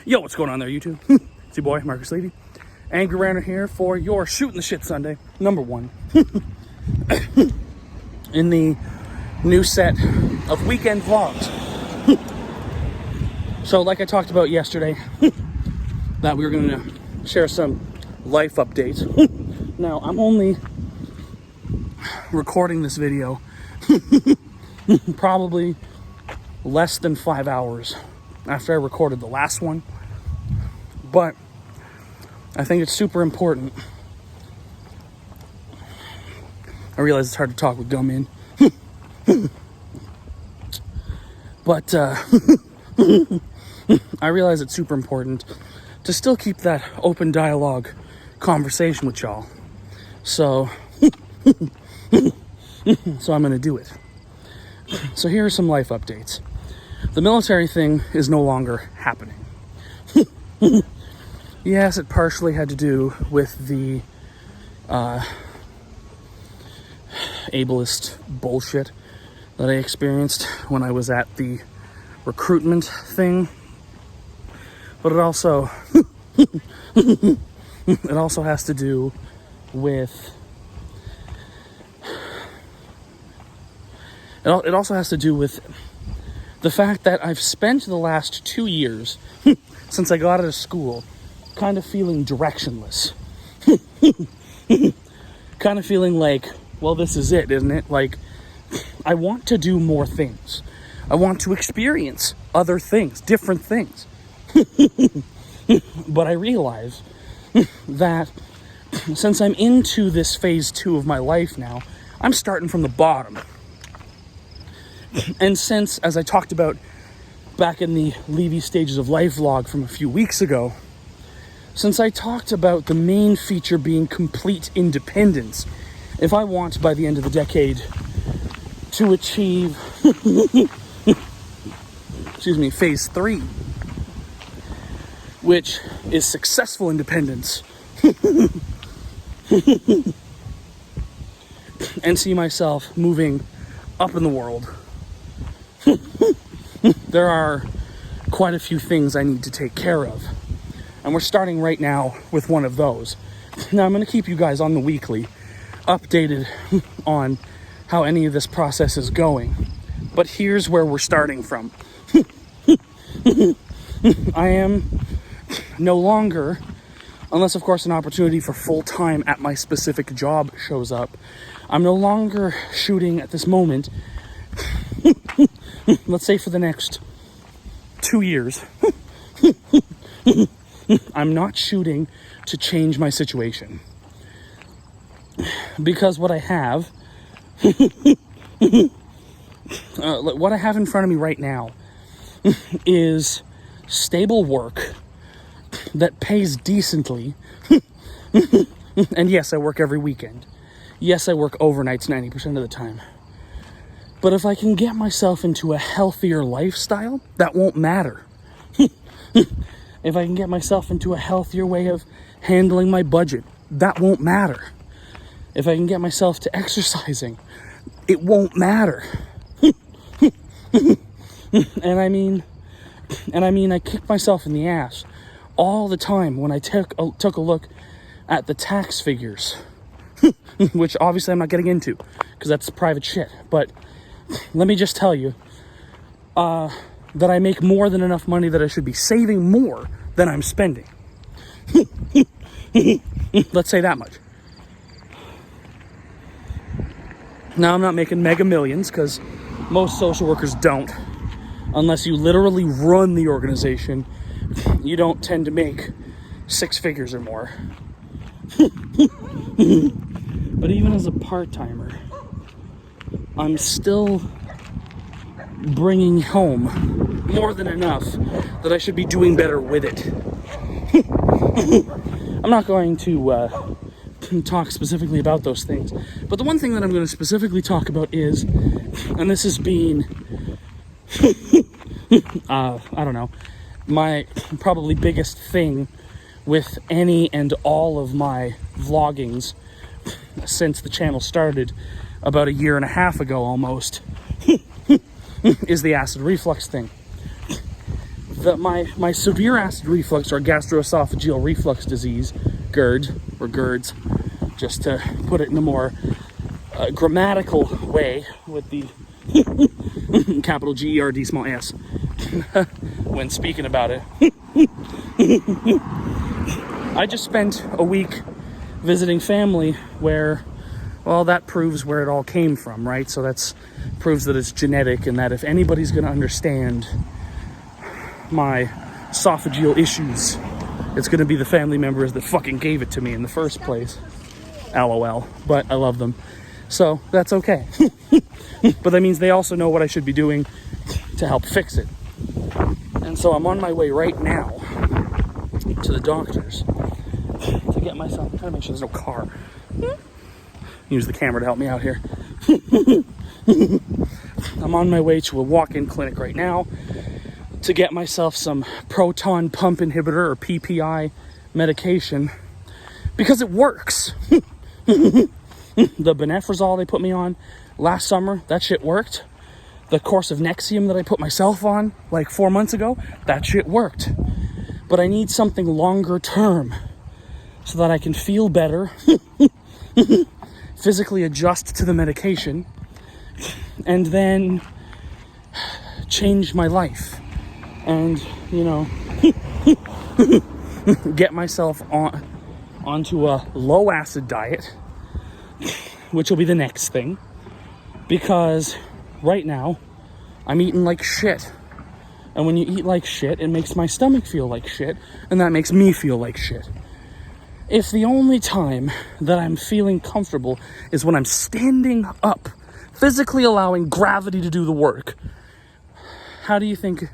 Yo, what's going on there, YouTube? It's your boy, Marcus Levy. Angry Ranter here for your Shooting the Shit Sunday, number 1. In the new set of weekend vlogs. So, like I talked about yesterday, that we were going to share some life updates. Now, I'm only recording this video probably less than 5 hours after I recorded the last one, but I think it's super important. I realize it's hard to talk with gum in, but I realize it's super important to still keep that open dialogue conversation with y'all. So I'm gonna do it. So here are some life updates. The military thing is no longer happening. Yes, it partially had to do with the ableist bullshit that I experienced when I was at the recruitment thing. But it also has to do with it also has to do with the fact that I've spent the last 2 years since I got out of school kind of feeling directionless. Kind of feeling like, well, this is it, isn't it? Like, I want to do more things. I want to experience other things, different things. But I realize that since I'm into this phase 2 of my life now, I'm starting from the bottom. And since, as I talked about back in the Levy Stages of Life vlog from a few weeks ago, since I talked about the main feature being complete independence, if I want by the end of the decade to achieve phase 3, which is successful independence, and see myself moving up in the world, there are quite a few things I need to take care of. And we're starting right now with one of those. Now, I'm going to keep you guys on the weekly updated on how any of this process is going. But here's where we're starting from. I am no longer, unless of course an opportunity for full-time at my specific job shows up, I'm no longer shooting at this moment, let's say for the next 2 years. I'm not shooting to change my situation. Because what I have, what I have in front of me right now is stable work that pays decently. And yes, I work every weekend. Yes, I work overnights 90% of the time. But if I can get myself into a healthier lifestyle, that won't matter. If I can get myself into a healthier way of handling my budget, that won't matter. If I can get myself to exercising, it won't matter. And I mean, I kick myself in the ass all the time when I took a look at the tax figures, which obviously I'm not getting into because that's private shit. But let me just tell you that I make more than enough money that I should be saving more than I'm spending. Let's say that much. Now, I'm not making mega millions because most social workers don't. Unless you literally run the organization, you don't tend to make 6 figures or more. But even as a part-timer, I'm still bringing home more than enough that I should be doing better with it. I'm not going to talk specifically about those things, but the one thing that I'm going to specifically talk about is, and this has been I don't know, my probably biggest thing with any and all of my vloggings since the channel started about 1.5 years ago almost, is the acid reflux thing. my severe acid reflux or gastroesophageal reflux disease, GERD or GERDs, just to put it in a more grammatical way with the capital GERD small s when speaking about it. I just spent a week visiting family where, well, that proves where it all came from, right? So that's proves that it's genetic, and that if anybody's going to understand my esophageal issues, it's going to be the family members that fucking gave it to me in the first place. LOL. But I love them. So that's okay. But that means they also know what I should be doing to help fix it. And so I'm on my way right now to the doctor's to get myself, I'm trying to make sure there's no car. Use the camera to help me out here. I'm on my way to a walk-in clinic right now to get myself some proton pump inhibitor or PPI medication because it works. The Benefrazole they put me on last summer, that shit worked. The course of Nexium that I put myself on like 4 months ago, that shit worked. But I need something longer term so that I can feel better, physically adjust to the medication, and then change my life. And, you know, get myself onto a low acid diet, which will be the next thing. Because right now, I'm eating like shit. And when you eat like shit, it makes my stomach feel like shit, and that makes me feel like shit. If the only time that I'm feeling comfortable is when I'm standing up, physically allowing gravity to do the work, how do you think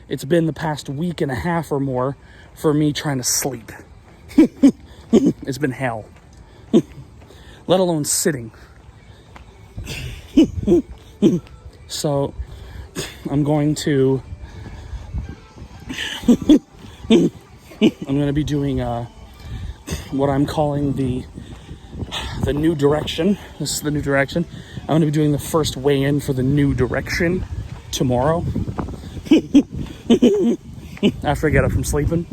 it's been the past week and a half or more for me trying to sleep? It's been hell. Let alone sitting. So I'm going to be doing what I'm calling the new direction. This is the new direction. I'm going to be doing the first weigh-in for the new direction tomorrow. After I get up from sleeping,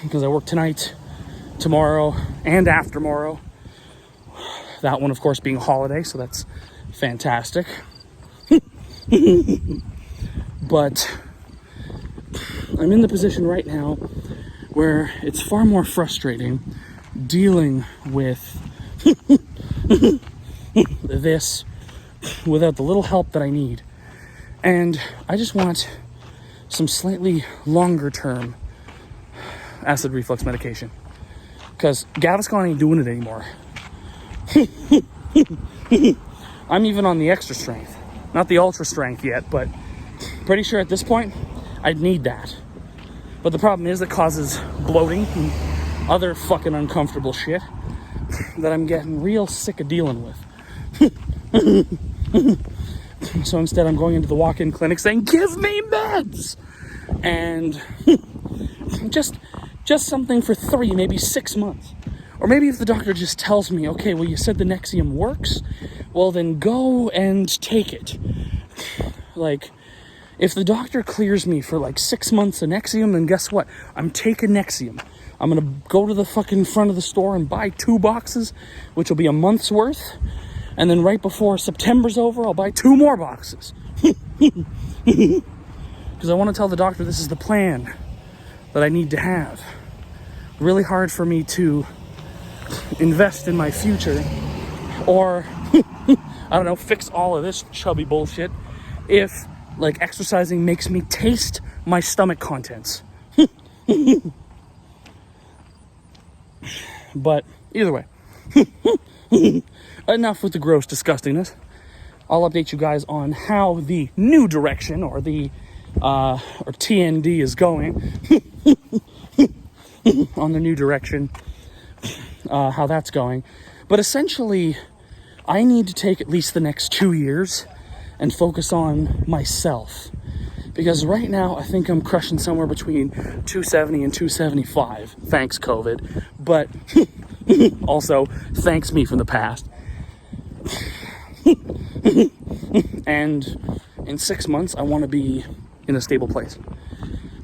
because I work tonight, tomorrow, and after tomorrow. That one, of course, being a holiday, so that's fantastic. But I'm in the position right now where it's far more frustrating dealing with this without the little help that I need. And I just want some slightly longer term acid reflux medication, because Gaviscon ain't doing it anymore. I'm even on the extra strength, not the ultra strength yet, but pretty sure at this point I'd need that. But the problem is it causes bloating and other fucking uncomfortable shit that I'm getting real sick of dealing with. So instead I'm going into the walk-in clinic saying, give me meds! And just something for 3, maybe 6 months. Or maybe if the doctor just tells me, okay, well, you said the Nexium works, well, then go and take it. Like, if the doctor clears me for like 6 months of Nexium, then guess what? I'm taking Nexium. I'm going to go to the fucking front of the store and buy 2 boxes, which will be a month's worth. And then right before September's over, I'll buy 2 more boxes. Because I want to tell the doctor this is the plan that I need to have. Really hard for me to invest in my future or, I don't know, fix all of this chubby bullshit if, like, exercising makes me taste my stomach contents. But either way, enough with the gross disgustingness. I'll update you guys on how the new direction or the or TND is going on the new direction, how that's going. But essentially, I need to take at least the next 2 years and focus on myself. Because right now, I think I'm crushing somewhere between 270 and 275. Thanks, COVID. But also, thanks me from the past. And in 6 months, I want to be in a stable place.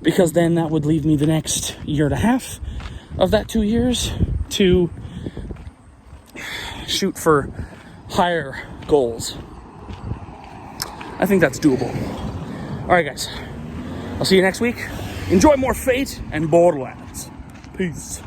because then that would leave me the next year and a half of that 2 years to shoot for higher goals. I think that's doable. All right, guys. I'll see you next week. Enjoy more Fate and Borderlands. Peace.